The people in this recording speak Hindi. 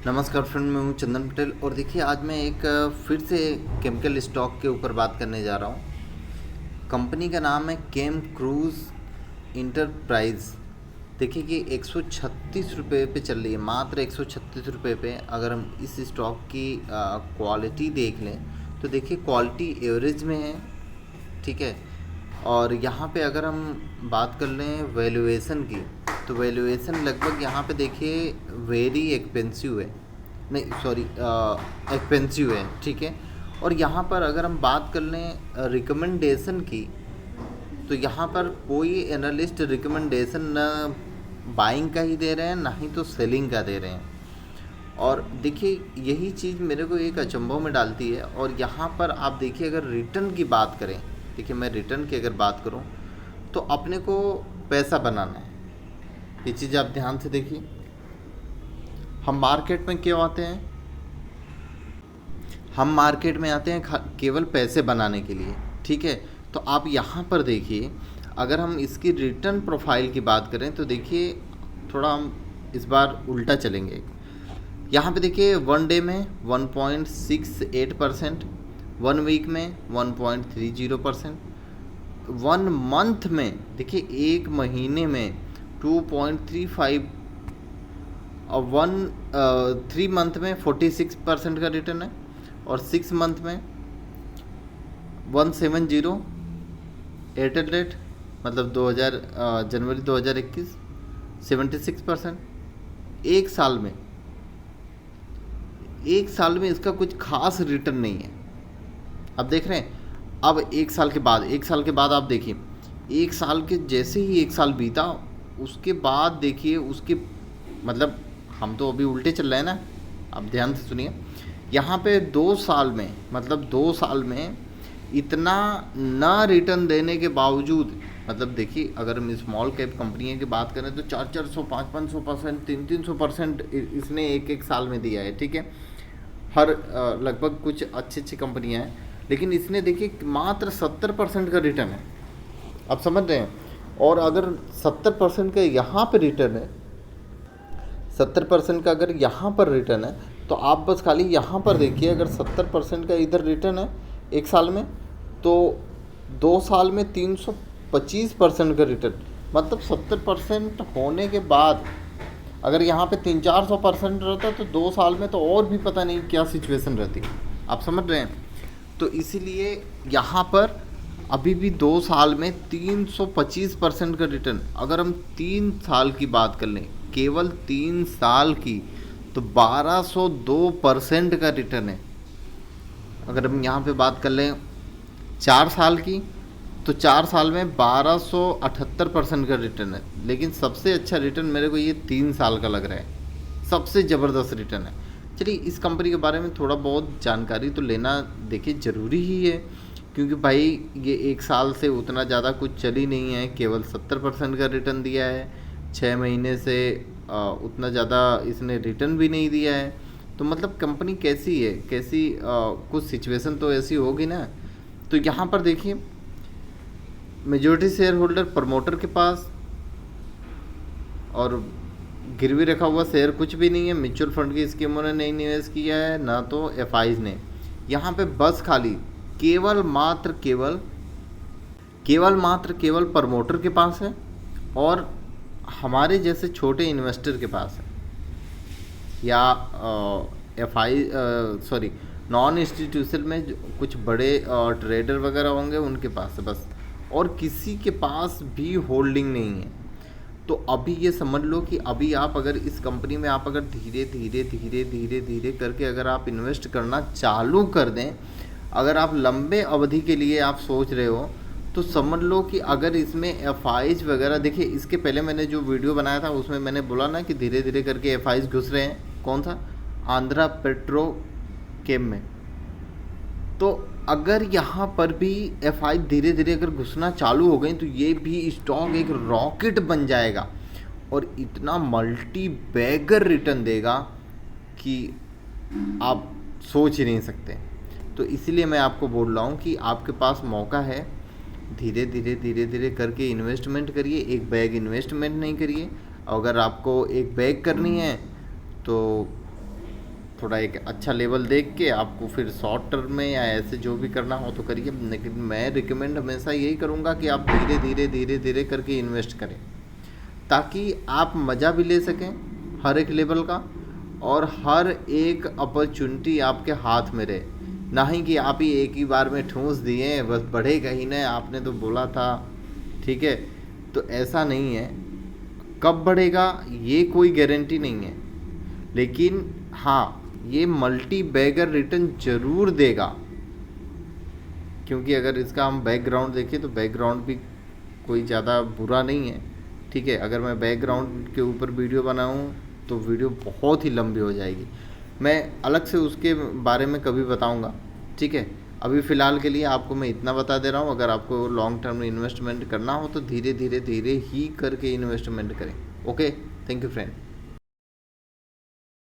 नमस्कार फ्रेंड, मैं हूं चंदन पटेल और देखिए आज मैं एक फिर से केमिकल स्टॉक के ऊपर बात करने जा रहा हूं। कंपनी का नाम है केम क्रूज इंटरप्राइज। देखिए कि 136 रुपये पे चल रही है, मात्र 136 रुपये पे। अगर हम इस स्टॉक की क्वालिटी देख लें तो देखिए क्वालिटी एवरेज में है, ठीक है। और यहाँ पे अगर हम बात कर लें वैल्यूएशन की, तो वैल्यूएशन लगभग यहाँ पे देखिए वेरी एक्सपेंसिव है, नहीं सॉरी एक्सपेंसिव है, ठीक है। और यहाँ पर अगर हम बात कर लें रिकमेंडेशन की, तो यहाँ पर कोई एनालिस्ट रिकमेंडेशन न बाइंग का ही दे रहे हैं, ना ही तो सेलिंग का दे रहे हैं। और देखिए यही चीज़ मेरे को एक अचंभों में डालती है। और यहाँ पर आप देखिए अगर रिटर्न की बात करें, देखिए मैं रिटर्न की अगर बात करूँ तो अपने को पैसा बनाना है। ये चीज़ आप ध्यान से देखिए, हम मार्केट में क्यों आते हैं? हम मार्केट में आते हैं केवल पैसे बनाने के लिए, ठीक है। तो आप यहाँ पर देखिए, अगर हम इसकी रिटर्न प्रोफाइल की बात करें तो देखिए थोड़ा हम इस बार उल्टा चलेंगे। यहाँ पे देखिए 1 डे में 1.68%, 1 वीक में 1.30%, 1 मंथ में देखिए 1 महीने में 2.35, और 3 मंथ में 46% का रिटर्न है, और 6 मंथ में 170 एयरटेल रेट, मतलब 2000 जनवरी 2021 76%। एक साल में इसका कुछ खास रिटर्न नहीं है। अब देख रहे हैं, अब एक साल के बाद आप देखिए, एक साल के जैसे ही एक साल बीता, उसके बाद देखिए उसके मतलब हम तो अभी उल्टे चल रहे हैं ना। अब ध्यान से सुनिए, यहाँ पे 2 साल में, मतलब 2 साल में इतना ना रिटर्न देने के बावजूद, मतलब देखिए अगर हम स्मॉल कैप कंपनियों की बात करें तो 400 500 300% इसने एक साल में दिया है, ठीक है। हर लगभग कुछ अच्छी कंपनियां हैं, लेकिन इसने देखिए मात्र 70% का रिटर्न है। आप समझ रहे हैं? और अगर 70% का यहाँ पे रिटर्न है, 70% का अगर यहाँ पर रिटर्न है, तो आप बस खाली यहाँ पर देखिए, अगर 70% का इधर रिटर्न है एक साल में, तो 2 साल में 325% का रिटर्न, मतलब 70% होने के बाद अगर यहाँ पे 300-400% रहता तो 2 साल में तो और भी पता नहीं क्या सिचुएशन रहती। आप समझ रहे हैं? तो इसीलिए यहाँ पर अभी भी 2 साल में 325% का रिटर्न। अगर हम 3 साल की बात कर लें, केवल 3 साल की, तो 1202% का रिटर्न है। अगर हम यहाँ पे बात कर लें 4 साल की, तो 4 साल में 1278% का रिटर्न है। लेकिन सबसे अच्छा रिटर्न मेरे को ये 3 साल का लग रहा है, सबसे ज़बरदस्त रिटर्न है। चलिए इस कंपनी के बारे में थोड़ा बहुत जानकारी तो लेना देखिए ज़रूरी ही है, क्योंकि भाई ये एक साल से उतना ज़्यादा कुछ चली नहीं है, केवल 70% का रिटर्न दिया है। 6 महीने से उतना ज़्यादा इसने रिटर्न भी नहीं दिया है। तो मतलब कंपनी कैसी है, कैसी कुछ सिचुएशन तो ऐसी होगी ना। तो यहाँ पर देखिए मेजॉरिटी शेयर होल्डर प्रमोटर के पास, और गिरवी रखा हुआ शेयर कुछ भी नहीं है। म्यूचुअल फंड की स्कीमों ने नहीं निवेश किया है, ना तो एफआईज ने। यहाँ पे बस खाली केवल मात्र केवल प्रमोटर के पास है, और हमारे जैसे छोटे इन्वेस्टर के पास है, या सॉरी नॉन इंस्टीट्यूशनल में कुछ बड़े ट्रेडर वगैरह होंगे उनके पास है बस, और किसी के पास भी होल्डिंग नहीं है। तो अभी ये समझ लो कि अभी आप अगर इस कंपनी में आप अगर धीरे धीरे करके अगर आप इन्वेस्ट करना चालू कर दें, अगर आप लंबे अवधि के लिए आप सोच रहे हो, तो समझ लो कि अगर इसमें एफआईज वगैरह, देखिए इसके पहले मैंने जो वीडियो बनाया था उसमें मैंने बोला ना कि धीरे धीरे करके एफआईज घुस रहे हैं। कौन सा? आंध्रा पेट्रो केम में। तो अगर यहाँ पर भी एफआई धीरे धीरे अगर घुसना चालू हो गई, तो ये भी स्टॉक एक रॉकेट बन जाएगा और इतना मल्टी बैगर रिटर्न देगा कि आप सोच ही नहीं सकते। तो इसीलिए मैं आपको बोल रहा हूँ कि आपके पास मौका है, धीरे धीरे करके इन्वेस्टमेंट करिए। एक बैग इन्वेस्टमेंट नहीं करिए। अगर आपको एक बैग करनी है तो थोड़ा एक अच्छा लेवल देख के आपको फिर शॉर्ट टर्म में या ऐसे जो भी करना हो तो करिए, लेकिन मैं रिकमेंड हमेशा यही करूँगा कि आप धीरे धीरे धीरे धीरे करके इन्वेस्ट करें, ताकि आप मज़ा भी ले सकें हर एक लेवल का, और हर एक अपॉर्चुनिटी आपके हाथ में रहे, ना ही कि आप ही एक ही बार में ठूंस दिए बस बढ़ेगा ही नहीं, आपने तो बोला था, ठीक है। तो ऐसा नहीं है, कब बढ़ेगा ये कोई गारंटी नहीं है, लेकिन हाँ ये मल्टी बैगर रिटर्न ज़रूर देगा, क्योंकि अगर इसका हम बैकग्राउंड देखें तो बैकग्राउंड भी कोई ज़्यादा बुरा नहीं है, ठीक है। अगर मैं बैकग्राउंड के ऊपर वीडियो बनाऊँ तो वीडियो बहुत ही लंबी हो जाएगी, मैं अलग से उसके बारे में कभी बताऊंगा, ठीक है। अभी फ़िलहाल के लिए आपको मैं इतना बता दे रहा हूँ, अगर आपको लॉन्ग टर्म में इन्वेस्टमेंट करना हो तो धीरे धीरे धीरे ही करके इन्वेस्टमेंट करें। Okay, thank you friend.